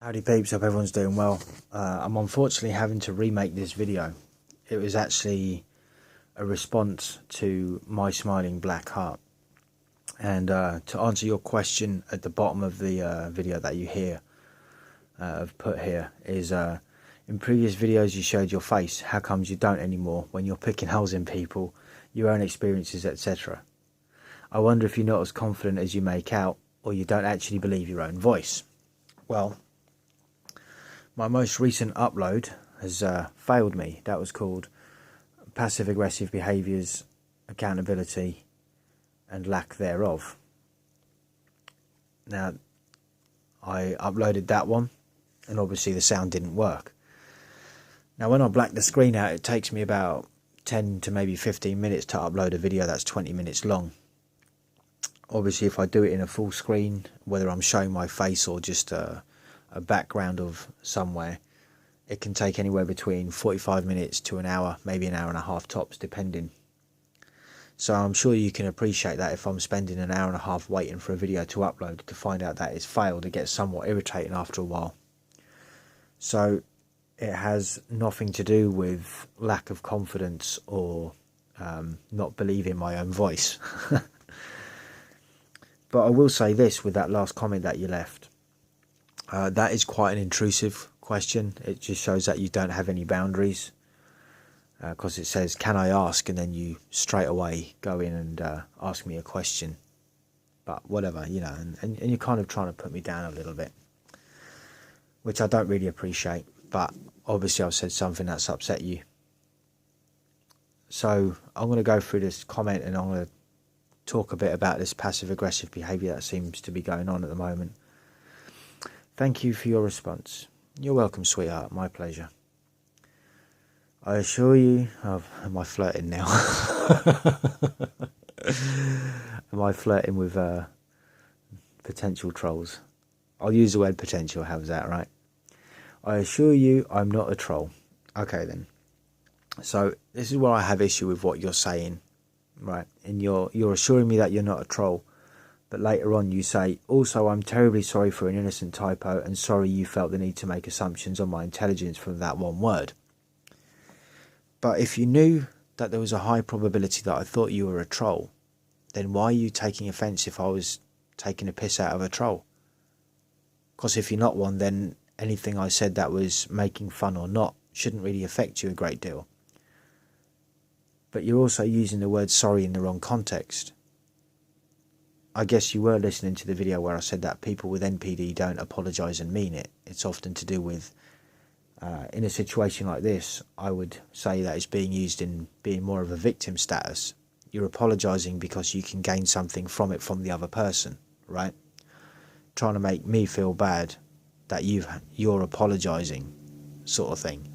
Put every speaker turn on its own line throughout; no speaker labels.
Howdy peeps, hope everyone's doing well. I'm unfortunately having to remake this video. It was actually a response to my smiling black heart. And to answer your question at the bottom of the video that you hear, I've put here, is in previous videos you showed your face. How comes you don't anymore when you're picking holes in people, your own experiences, etc. I wonder if you're not as confident as you make out, or you don't actually believe your own voice. Well, my most recent upload has failed me. That was called Passive Aggressive Behaviours, Accountability and Lack Thereof. Now, I uploaded that one and obviously the sound didn't work. Now when I black the screen out, it takes me about 10 to maybe 15 minutes to upload a video that's 20 minutes long. Obviously if I do it in a full screen, whether I'm showing my face or just a background of somewhere, it can take anywhere between 45 minutes to an hour, maybe an hour and a half tops, depending. So I'm sure you can appreciate that if I'm spending an hour and a half waiting for a video to upload to find out that it's failed, it gets somewhat irritating after a while. So it has nothing to do with lack of confidence or not believing my own voice. But I will say this with that last comment that you left. That is quite an intrusive question. It just shows that you don't have any boundaries. Because it says, can I ask? And then you straight away go in and ask me a question. But whatever, you know, and you're kind of trying to put me down a little bit, which I don't really appreciate. But obviously I've said something that's upset you. So I'm going to go through this comment and I'm going to talk a bit about this passive-aggressive behaviour that seems to be going on at the moment. Thank you for your response. You're welcome, sweetheart. My pleasure. I assure you... Oh, am I flirting now? Am I flirting with potential trolls? I'll use the word potential. How's that, right? I assure you I'm not a troll. Okay, then. So this is where I have issue with what you're saying, right? And you're assuring me that you're not a troll. But later on you say, also I'm terribly sorry for an innocent typo and sorry you felt the need to make assumptions on my intelligence from that one word. But if you knew that there was a high probability that I thought you were a troll, then why are you taking offence if I was taking a piss out of a troll? Because if you're not one, then anything I said that was making fun or not shouldn't really affect you a great deal. But you're also using the word sorry in the wrong context. I guess you were listening to the video where I said that people with NPD don't apologise and mean it. It's often to do with, in a situation like this, I would say that it's being used in being more of a victim status. You're apologising because you can gain something from it from the other person, right? Trying to make me feel bad that you're apologising, sort of thing.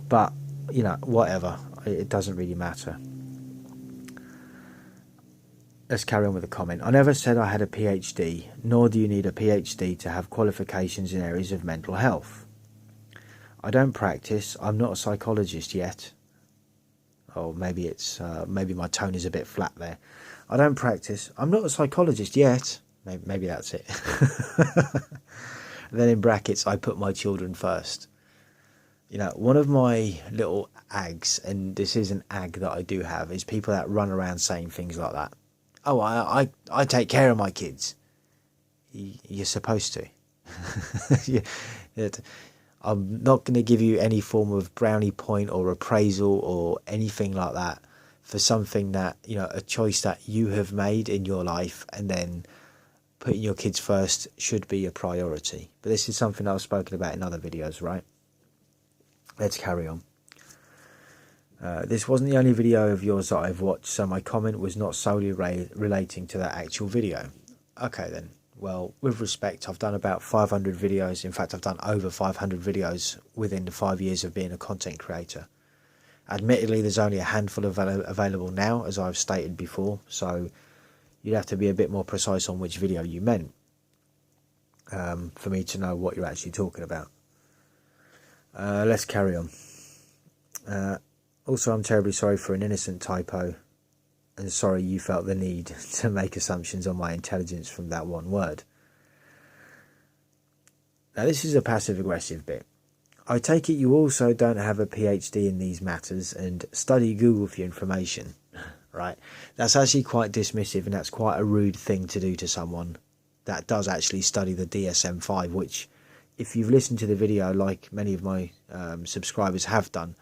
But, you know, whatever. It doesn't really matter. Let's carry on with the comment. I never said I had a PhD, nor do you need a PhD to have qualifications in areas of mental health. I don't practice. I'm not a psychologist yet. Oh, maybe it's maybe my tone is a bit flat there. I don't practice. I'm not a psychologist yet. Maybe that's it. And then in brackets, I put my children first. You know, one of my little ags, and this is an ag that I do have, is people that run around saying things like that. Oh, I take care of my kids. You're supposed to. I'm not going to give you any form of brownie point or appraisal or anything like that for something that, you know, a choice that you have made in your life, and then putting your kids first should be a priority. But this is something I've spoken about in other videos, right? Let's carry on. This wasn't the only video of yours that I've watched, so my comment was not solely relating to that actual video. Okay then, well, with respect, I've done about 500 videos. In fact, I've done over 500 videos within the 5 years of being a content creator. Admittedly, there's only a handful available now, as I've stated before, so you'd have to be a bit more precise on which video you meant for me to know what you're actually talking about. Let's carry on. Also, I'm terribly sorry for an innocent typo and sorry you felt the need to make assumptions on my intelligence from that one word. Now this is a passive-aggressive bit. I take it you also don't have a PhD in these matters and study Google for your information, right? That's actually quite dismissive, and that's quite a rude thing to do to someone that does actually study the DSM-5, which, if you've listened to the video like many of my subscribers have done,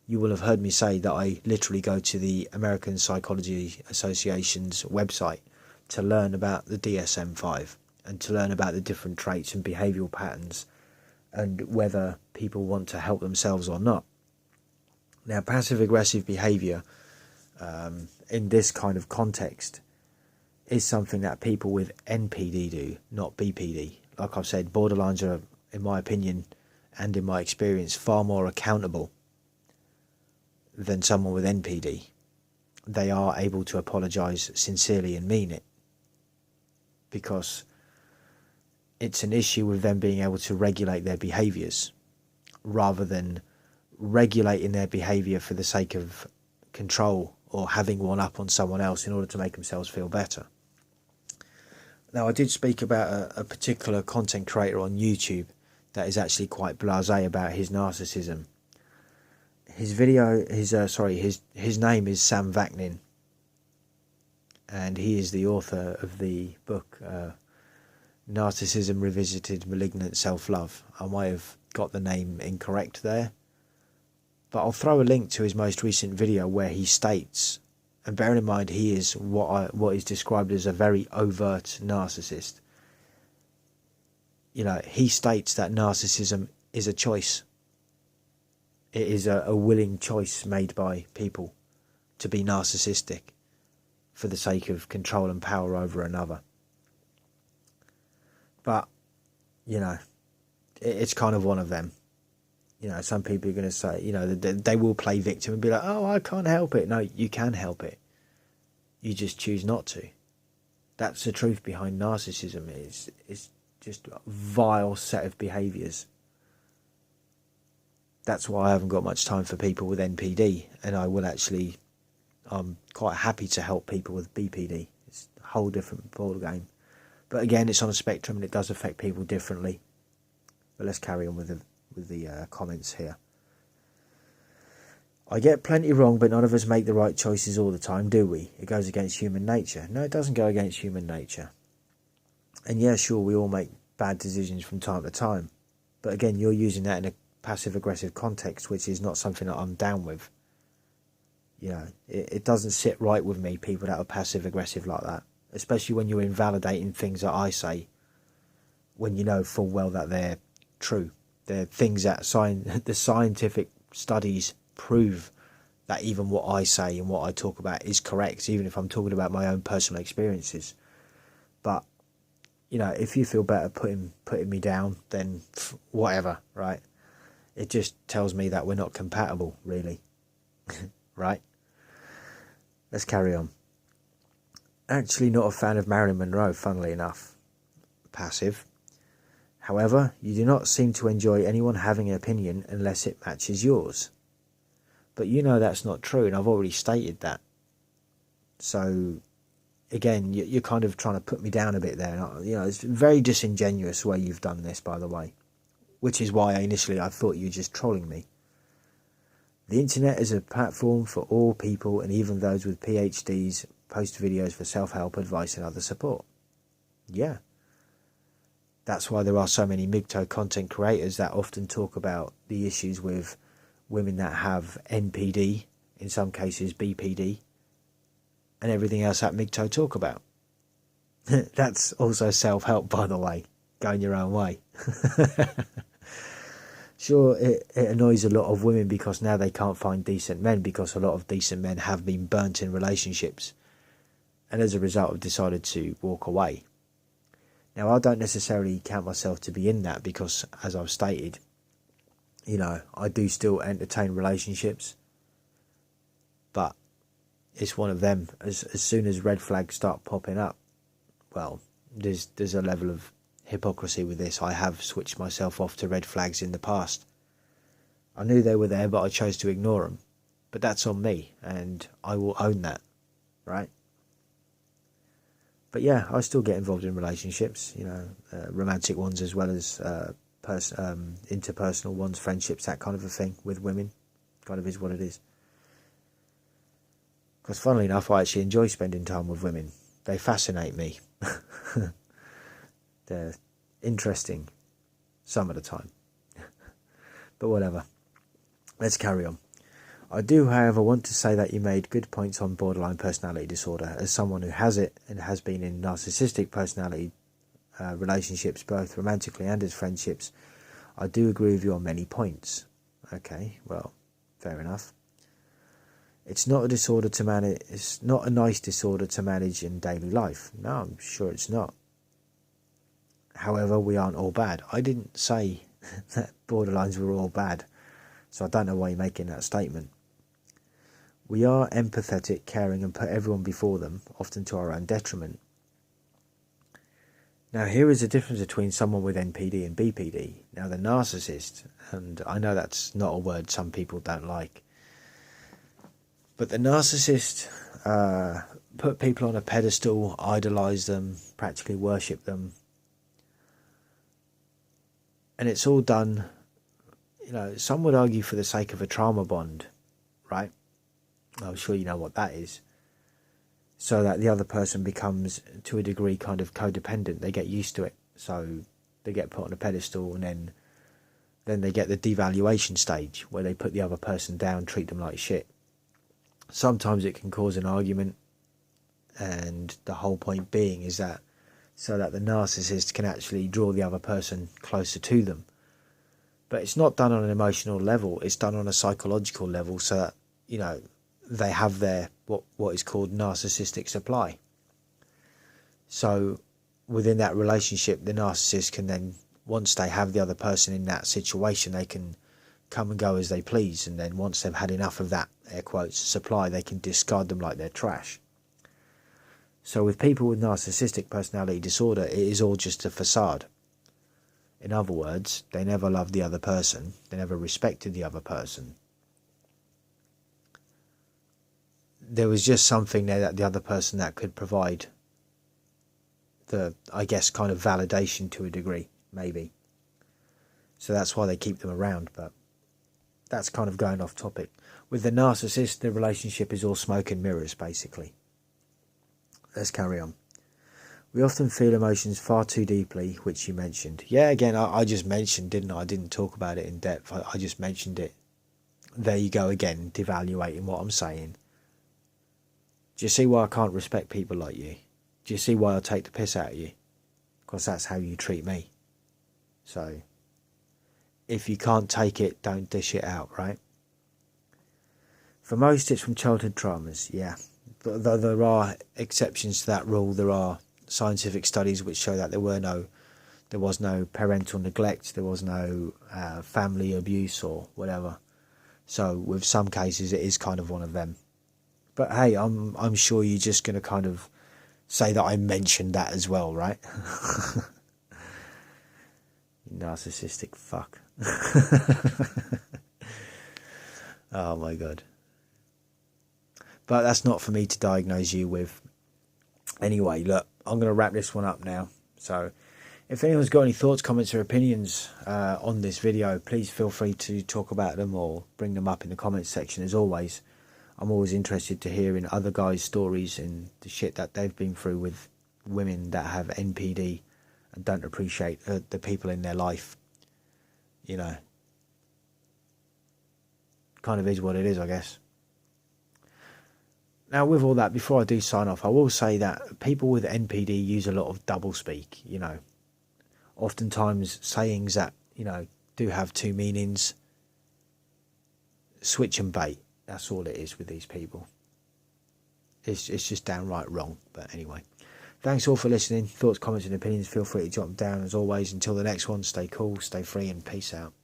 you will have heard me say that I literally go to the American Psychology Association's website to learn about the DSM-5 and to learn about the different traits and behavioural patterns and whether people want to help themselves or not. Now, passive-aggressive behaviour in this kind of context is something that people with NPD do, not BPD. Like I've said, borderlines are, in my opinion and in my experience, far more accountable than someone with NPD. They are able to apologise sincerely and mean it, because it's an issue with them being able to regulate their behaviours rather than regulating their behaviour for the sake of control or having one up on someone else in order to make themselves feel better. Now, I did speak about a particular content creator on YouTube that is actually quite blasé about his narcissism. His name is Sam Vaknin, and he is the author of the book Narcissism Revisited: Malignant Self-Love. I might have got the name incorrect there, but I'll throw a link to his most recent video where he states, and bearing in mind he is what is described as a very overt narcissist, you know, he states that narcissism is a choice. It is a willing choice made by people to be narcissistic for the sake of control and power over another. But, you know, it's kind of one of them. You know, some people are going to say, you know, they will play victim and be like, oh, I can't help it. No, you can help it. You just choose not to. That's the truth behind narcissism. It's just a vile set of behaviours. That's why I haven't got much time for people with NPD, and I'm quite happy to help people with BPD. It's a whole different ball game. But again, it's on a spectrum and it does affect people differently. But let's carry on with the comments here. I get plenty wrong, but none of us make the right choices all the time, do we? It goes against human nature. No, it doesn't go against human nature. And yeah, sure, we all make bad decisions from time to time. But again, you're using that in a passive-aggressive context, which is not something that I'm down with. You know, it doesn't sit right with me, people that are passive-aggressive like that. Especially when you're invalidating things that I say, when you know full well that they're true. They're things that the scientific studies prove that even what I say and what I talk about is correct, even if I'm talking about my own personal experiences. But, you know, if you feel better putting me down, then whatever, right? It just tells me that we're not compatible, really. Right? Let's carry on. Actually not a fan of Marilyn Monroe, funnily enough. Passive. However, you do not seem to enjoy anyone having an opinion unless it matches yours. But you know that's not true, and I've already stated that. So, again, you're kind of trying to put me down a bit there. You know, it's a very disingenuous way you've done this, by the way. Which is why initially I thought you were just trolling me. The internet is a platform for all people, and even those with PhDs post videos for self-help, advice and other support. Yeah. That's why there are so many MGTOW content creators that often talk about the issues with women that have NPD, in some cases BPD, and everything else that MGTOW talk about. That's also self-help, by the way. Going your own way. Sure, it annoys a lot of women because now they can't find decent men, because a lot of decent men have been burnt in relationships and as a result have decided to walk away. Now, I don't necessarily count myself to be in that because, as I've stated, you know, I do still entertain relationships, but it's one of them. As soon as red flags start popping up, well, there's a level of hypocrisy with this. I have switched myself off to red flags in the past. I knew they were there, but I chose to ignore them. But that's on me, and I will own that, right? But yeah, I still get involved in relationships, you know, romantic ones as well as interpersonal ones, friendships, that kind of a thing with women. Kind of is what it is. Because funnily enough, I actually enjoy spending time with women. They fascinate me. They're interesting some of the time. But whatever. Let's carry on. I do, however, want to say that you made good points on borderline personality disorder. As someone who has it and has been in narcissistic personality relationships, both romantically and as friendships, I do agree with you on many points. Okay, well, fair enough. It's not a disorder to manage. It's not a nice disorder to manage in daily life. No, I'm sure it's not. However, we aren't all bad. I didn't say that borderlines were all bad, so I don't know why you're making that statement. We are empathetic, caring, and put everyone before them, often to our own detriment. Now, here is the difference between someone with NPD and BPD. Now, the narcissist, and I know that's not a word some people don't like, but the narcissist put people on a pedestal, idolise them, practically worship them. And it's all done, some would argue for the sake of a trauma bond, right? I'm sure you know what that is. So that the other person becomes, to a degree, kind of codependent. They get used to it. So they get put on a pedestal, and then they get the devaluation stage where they put the other person down, treat them like shit. Sometimes it can cause an argument, and the whole point being is that so that the narcissist can actually draw the other person closer to them. But it's not done on an emotional level, it's done on a psychological level, so that, they have their what is called narcissistic supply. So within that relationship, the narcissist can then, once they have the other person in that situation, they can come and go as they please, and then once they've had enough of that, air quotes, supply, they can discard them like they're trash. So with people with narcissistic personality disorder, it is all just a facade. In other words, they never loved the other person, they never respected the other person. There was just something there that the other person that could provide the, I guess, kind of validation to a degree, maybe. So that's why they keep them around, but that's kind of going off topic. With the narcissist, the relationship is all smoke and mirrors, basically. Let's carry on. We often feel emotions far too deeply, which you mentioned. Yeah, again, I just mentioned, didn't I? I didn't talk about it in depth. I just mentioned it. There you go again, devaluating what I'm saying. Do you see why I can't respect people like you? Do you see why I take the piss out of you? Because that's how you treat me. So, if you can't take it, don't dish it out, right? For most, it's from childhood traumas, yeah. But though there are exceptions to that rule, there are scientific studies which show that there was no parental neglect, there was no family abuse or whatever. So with some cases, it is kind of one of them. But hey, I'm sure you're just going to kind of say that I mentioned that as well, right? You narcissistic fuck. Oh my God. But that's not for me to diagnose you with. Anyway, look, I'm going to wrap this one up now. So if anyone's got any thoughts, comments or opinions on this video, please feel free to talk about them or bring them up in the comments section. As always, I'm always interested to hear in other guys' stories and the shit that they've been through with women that have NPD and don't appreciate the people in their life. Kind of is what it is, I guess. Now, with all that, before I do sign off, I will say that people with NPD use a lot of doublespeak, Oftentimes sayings that, do have two meanings. Switch and bait. That's all it is with these people. It's just downright wrong. But anyway, thanks all for listening. Thoughts, comments and opinions, feel free to jot them down as always. Until the next one, stay cool, stay free and peace out.